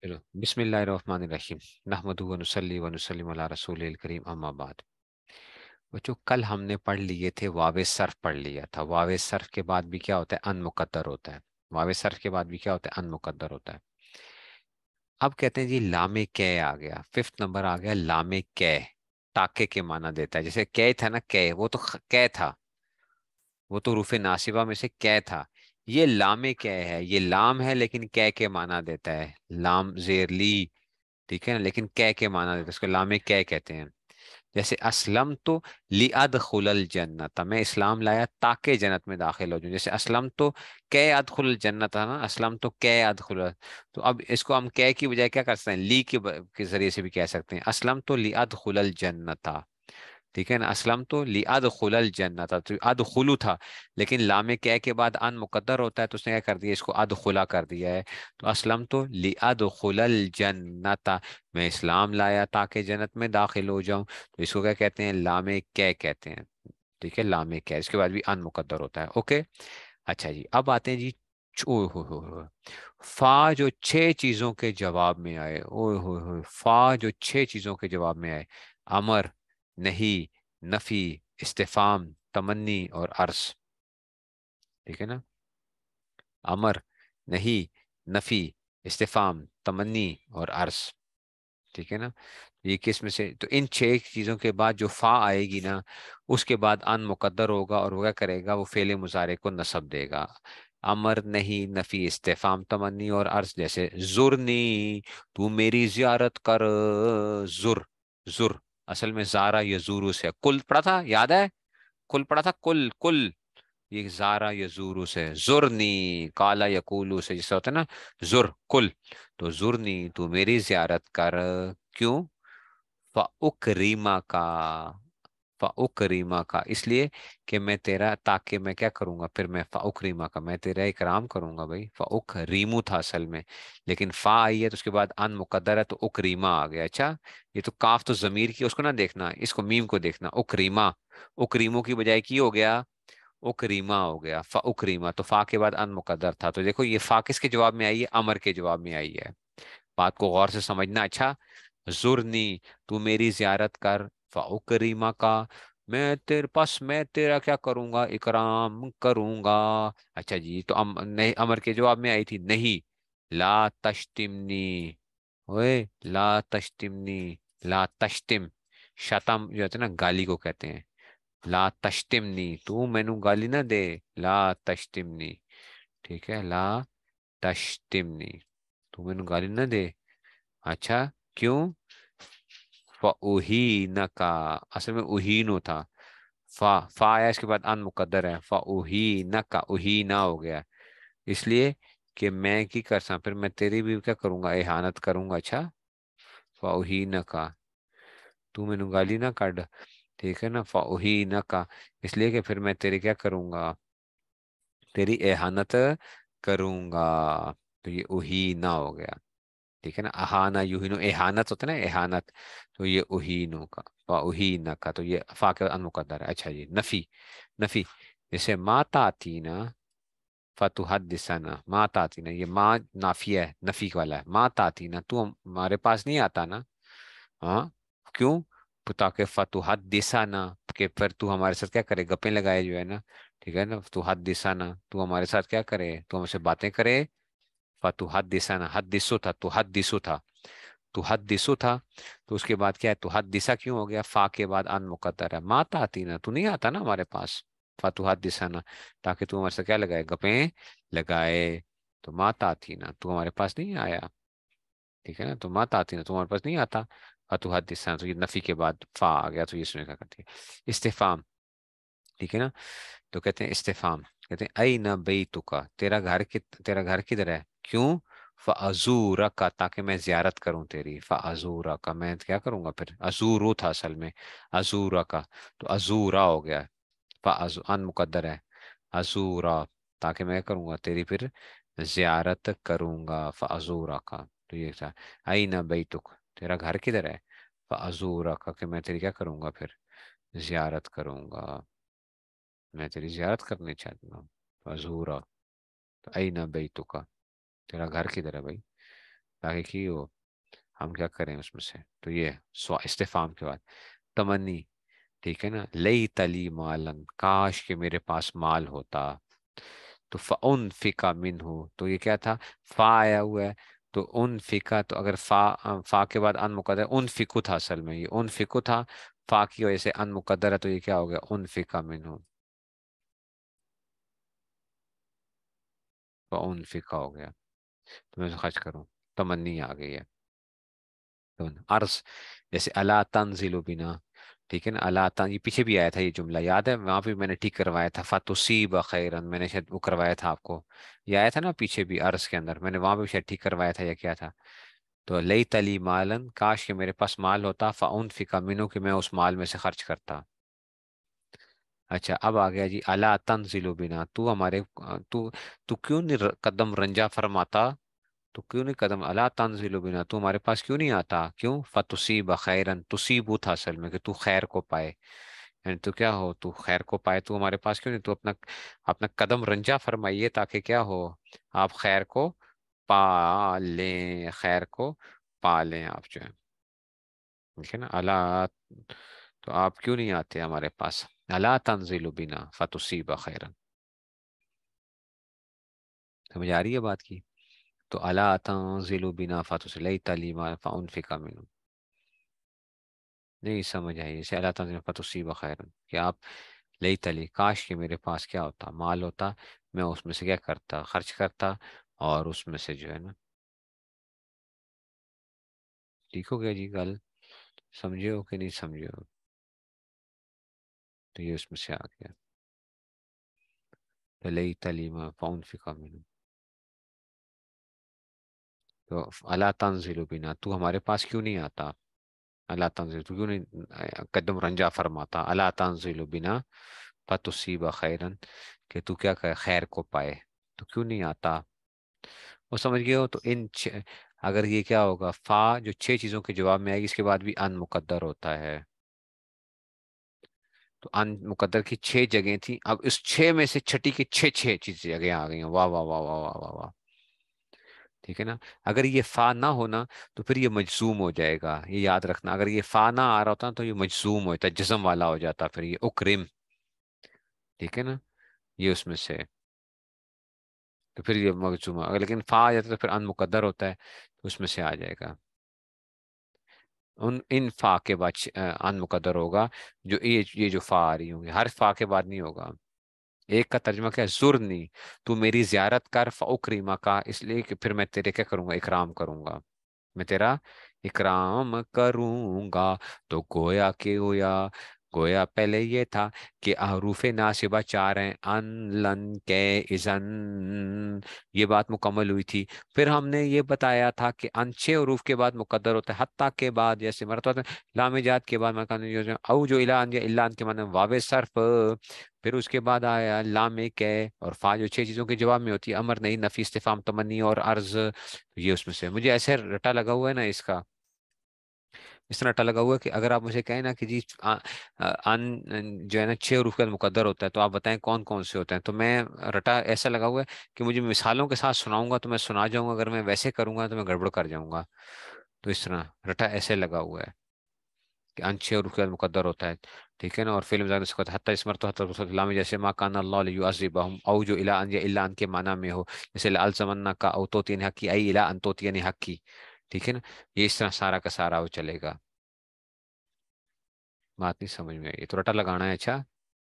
चलो बिस्मिल्लाहिर्रहमानिर्रहीम नहमदुहु व नुसल्ली व नुसल्लिमु अला रसूलिल करीम अम्मा बाद। बच्चों कल हमने पढ़ लिए थे वावे सर्फ पढ़ लिया था। वावे सर्फ के बाद भी क्या होता है? अनमुकद्दर होता है। वावे सर्फ के बाद भी क्या होता है? अनमुकद्दर होता है। अब कहते हैं जी लामे कै आ गया, फिफ्थ नंबर आ गया लामे कै। ताके के माना देता है। जैसे कै था ना, कै वो तो कै था, वो तो रूफे नासिबा में से कै था। ये लामे कै है, ये लाम है लेकिन कै के माना देता है। लाम जेर ली, ठीक है ना, लेकिन कै के माना देता है, उसको लामे कै कहते हैं। जैसे असलम तो लिअदखुलल जन्नत, मैं इस्लाम लाया ताकि जन्नत में दाखिल हो जाऊं। जैसे असलम तो कै अदखुल जन्नत है ना, असलम तो कै अदखुल। तो अब इसको हम कै की बजाय क्या कर सकते हैं? ली के जरिए से भी कह सकते हैं, असलम तो लिअदखुलल जन्नत। ठीक है ना, असलम तो लिअदखुलल जन्नत, तो अदखुलू था, लेकिन लामे कै के बाद अन मुकद्दर होता है तो उसने क्या कर दिया? इसको अदखुला कर दिया है। तो असलम तो लिअदखुलल जन्नत, मैं इस्लाम लाया ताकि जन्नत में दाखिल हो जाऊं, तो इसको क्या कहते हैं? लामे कै कहते हैं। ठीक है, लामे कै, इसके बाद भी अन मुकद्दर होता है। ओके, अच्छा जी, अब आते हैं जी। ओए हो, फा जो छह चीजों के जवाब में आए, ओए हो, फा जो छह चीजों के जवाब में आए। अमर, नहीं, नफी, इस्तिफाम, तमन्नी और अर्स। ठीक है ना, अमर, नहीं, नफी, इस्तिफाम, तमन्नी और अर्स। ठीक है ना, ये किस में से? तो इन छह चीजों के बाद जो फा आएगी ना, उसके बाद अन मुकद्दर होगा और वो क्या करेगा? वो फेले मुजारे को नसब देगा। अमर, नहीं, नफी, इस्तिफाम, तमन्नी और अर्ज। जैसे जुरनी, तू मेरी जियारत कर। जुर, जुर असल में जारा यजूरू से कुल पढ़ा था, याद है? कुल पढ़ा था, कुल कुल। ये जारा यजूरू से, जुरनी काला यकूलू से जिससे होता है ना, जुर कुल। तो जुरनी, तू मेरी जियारत कर। क्यों? फ़उकरीमा का, फ़उकरीमा का इसलिए कि मैं तेरा, ताकि मैं क्या करूंगा फिर? मैं फ़उकरीमा का, मैं तेरा इकराम करूंगा भाई। फ़उकरीमू था असल में, लेकिन फा आई है तो उसके बाद अन मुकद्दर है तो उकरीमा आ गया। अच्छा, ये तो काफ तो जमीर की, उसको ना देखना, इसको मीम को देखना। उकरीमा, उकरीमू की बजाय की हो गया? उकरीमा हो गया। फ़उकरीमा, तो फा के बाद अन मुकद्दर था। तो देखो ये फा किसके जवाब में आई है? अमर के जवाब में आई है। बात को गौर से समझना। अच्छा, जुरनी, तू मेरी जियारत कर। फ़उकरीमा का, मैं तेरे पास, मैं तेरा क्या करूंगा? इकराम करूंगा। अच्छा जी, तो नहीं, अमर के जवाब में आई थी नहीं। ला तश्तिमनी, ओए ला तश्तिमनी, ला तश्तिम, शतम जो होता है ना, गाली को कहते हैं। ला तश्तिमनी, तू मैनू गाली ना दे। ला तश्तिमनी, ठीक है, ला तश्तिमनी, तू मैनू गाली ना दे। अच्छा, क्यों? फ़उहीन का, असल में उहीनो था। फा आया इसके बाद अन मुकद्दर है। फ़उहीन का, उहीना हो गया, इसलिए कि मैं की कर सा, फिर मैं तेरी भी क्या करूंगा? एहानत करूंगा। अच्छा, फ़उहीन का, तू मैनू गाली ना काट, ठीक है ना, फ़उहीन का, इसलिए कि फिर मैं तेरी क्या करूंगा? तेरी एहानत करूंगा। तो ये उहीना हो गया। ठीक है ना, अहाना युहीनु, एहानत होता है ना, एहानत। तो ये उहीनु का, वा उहीना का, तो ये फा के अनमुकद्दर है। अच्छा जी, नफी, नफी, जैसे माता आती ना, फतुहद्दिसना, माता आती ना, ये माँ नाफिया है, नफी वाला है। माता आती ना, तू हमारे पास नहीं आता ना। हाँ, क्यों? ताकि फतुहद्दिसना, कि फिर तू हमारे साथ क्या करे? गप्पे लगाए जो है ना, ठीक है ना, तू हद्दिसना, तू हमारे साथ क्या करे? तू हमसे बातें करे। फतु हद्दिसना, हद्दिसु था, तू हद्दिसु था, तू हद्दिसु था। तो उसके बाद क्या है? तू हद्दिसा क्यों हो गया? फा के बाद अन मुकद्दर है। माता आती ना, तू नहीं आता ना हमारे पास। फतु हद्दिसना, ताकि तू हमारे से क्या लगाए? गपें लगाए। तो माता आती ना, तू हमारे पास नहीं आया। ठीक है ना, तो माता आती ना, तू हमारे पास नहीं आता। फतु हद्दिसना, तो ये नफी के बाद फा आ गया, तो ये सुने क्या करती है? इस्तिफाम, ठीक है ना, तो कहते हैं इस्तिफाम, कहते हैं आई न बैतुका, तेरा घर किधर है? क्यों? फ़अज़ूरा का, ताकि मैं जियारत करूं तेरी। फ़अज़ूरा का, मैं क्या करूंगा फिर? अज़ूरू था असल में, अज़ूरा का, तो अज़ूरा हो गया। फ़अज़ अन मुकद्दर है, अज़ूरा, ताकि मैं करूंगा तेरी फिर जियारत करूंगा। फ़अज़ूरा का, तो ये था आई न बैतुक, तेरा घर किधर है? फ़अज़ूरा का, कि मैं तेरी क्या करूंगा फिर? जियारत करूंगा, मैं तेरी जियारत करनी चाहता हूँ। फजूरा, तो अई ना बैतुका, तेरा घर किधर है भाई? ताकि की हो, हम क्या करें उसमें से। तो ये इस्तिफाम के बाद तमन्नी, ठीक है ना, लई तली मालन, काश के मेरे पास माल होता। तो फ़उन फ़िका मिनहु, तो ये क्या था, फा आया हुआ है। तो उन फिका, तो अगर फा के बाद अन मुकद्दर, उन फिकु था असल में, ये उन फिकु था, फा की वजह से अन मुकद्दर है, तो ये क्या हो गया, उन फिका मिनहु, उन फिका हो गया। तो मैं खर्च करूँ, तमन्नी आ गई है। तो अर्ज, जैसे अला तंजिलु बिना, ठीक है ना, अला तन, ये पीछे भी आया था ये जुमला, याद है, वहां पे मैंने ठीक करवाया था, फतुसीब खैरन, मैंने शायद वो करवाया था आपको, ये आया था ना पीछे भी अर्ज के अंदर, मैंने वहां पे शायद ठीक करवाया था या क्या था। तो लई तली मालन, काश के मेरे पास माल होता, फ़उन फिका मिनू, कि मैं उस माल में से खर्च करता। अच्छा, अब आ गया जी, अला तंजिलु बिना, तू हमारे, तू तू क्यों नहीं कदम रंजा फरमाता, तो क्यों नहीं कदम, अला तंजिलु बिना, तू हमारे पास क्यों नहीं आता, क्यों, फतुसीब खैरन, तुसीबू था असल में, कि तू खैर को पाए, यानी तू क्या हो, तू खैर को पाए, तू हमारे पास क्यों नहीं, तू अपना अपना कदम रंजा फरमाइए, ताकि क्या हो, आप खैर को पा लें, खैर को पा लें आप जो है, ठीक है ना, अला, तो आप क्यों नहीं आते हमारे पास, अला तंजिलु बिना फतुसीब खैरन। समझ आ रही है बात की। तो अला तंजिलु बिना फतुसिलई तलीमा फ़उनफिका मिनहु, नहीं समझ आई इसे, अल्लाह ताला फतुसीब खैरन, कि आप, लई तली, काश कि मेरे पास क्या होता, माल होता, मैं उसमें से क्या करता, खर्च करता, और उसमें से जो है ना, ठीक हो गया जी गल, समझे हो कि नहीं समझे हो। तो ये उसमें से आ गया, तो लई तली मा फ़उनफिका मिनहु, तो अला तंजिलु बिना, तू हमारे पास क्यों नहीं आता, अला तंजिल, तू क्यों नहीं कदम रंजा फरमाता, अला तंजिलु बिना फतुसीब खैरन, कि तू क्या करे, खैर को पाए, तो क्यों नहीं आता। वो समझ गए हो। तो अगर ये क्या होगा, फा जो छह चीजों के जवाब में आएगी, इसके बाद भी अन मुकद्दर होता है। तो अन मुकद्दर की छह जगह थी, अब इस छह में से छठी की छह छह चीज जगह आ गई हैं, वाह वाह वाह वाह वाह वाह वाह, ठीक है ना। अगर ये फा ना होना, तो फिर ये मजसूम हो जाएगा, ये याद रखना, अगर ये फा ना आ रहा होता तो ये मजसूम होता, जिस्म वाला हो जाता, फिर ये उक्रिम, ठीक है ना, ये उसमें से, तो फिर ये मजसूम, अगर लेकिन फा आ जाता तो फिर अन मुकद्दर होता है, तो उसमें से आ जाएगा। उन इन फा के बाद अन मुकद्दर होगा, जो ये जो फा आ रही होंगी, हर फा के बाद नहीं होगा। एक का तर्जुमा क्या है, जुर्नी, तू मेरी जियारत कर, फ़उक्रिमा का, इसलिए कि फिर मैं तेरे क्या करूंगा, इकराम करूंगा, मैं तेरा इकराम करूंगा। तो गोया के गोया, गोया पहले ये था कि अहरूफे नासिबा चार हैं, अन, लन, के, इजन, ये बात मुकम्मल हुई थी। फिर हमने ये बताया था कि अन छह हरूफ के बाद मुकद्दर होता है, हत्ता के बाद, जैसे मरता है लाम जात के बाद मकान जो औ जो इला अन, या इल्ला अन के माने वावे सर्फ, फिर उसके बाद आया लाम के, और फा जो छह चीजों के जवाब में होती है, अमर, नहीं, नफी, इस्तिफाम, तमन्नी और अर्ज। तो ये उसमें से मुझे ऐसे रटा लगा हुआ है ना इसका, इस तरह रटा लगा हुआ है कि अगर आप मुझे कहें ना कि जी जो है ना छह हरूफ का मुकद्दर होता है, तो आप बताएं कौन कौन से होते हैं, तो मैं, रटा ऐसा लगा हुआ है कि मुझे मिसालों के साथ सुनाऊंगा तो मैं सुना जाऊंगा, अगर मैं वैसे करूंगा तो मैं गड़बड़ कर जाऊंगा। तो इस तरह रटा ऐसे लगा हुआ है कि अन छह हरूफ का मुकद्दर होता है, ठीक है ना। और फिल्म हत्ता इसमर तो हत्ता में, जैसे मा कान अल्लाह लियुअज़्ज़िबहुम, औ जो इला अन, या इल्ला अन के माना में हो, जैसे लाल जमन्ना का औ तो तीन हक की, आई इला अन तो तीन हक की, ठीक है ना। ये इस तरह सारा का सारा वो चलेगा। बात नहीं समझ में आई, तो रटा लगाना है, अच्छा।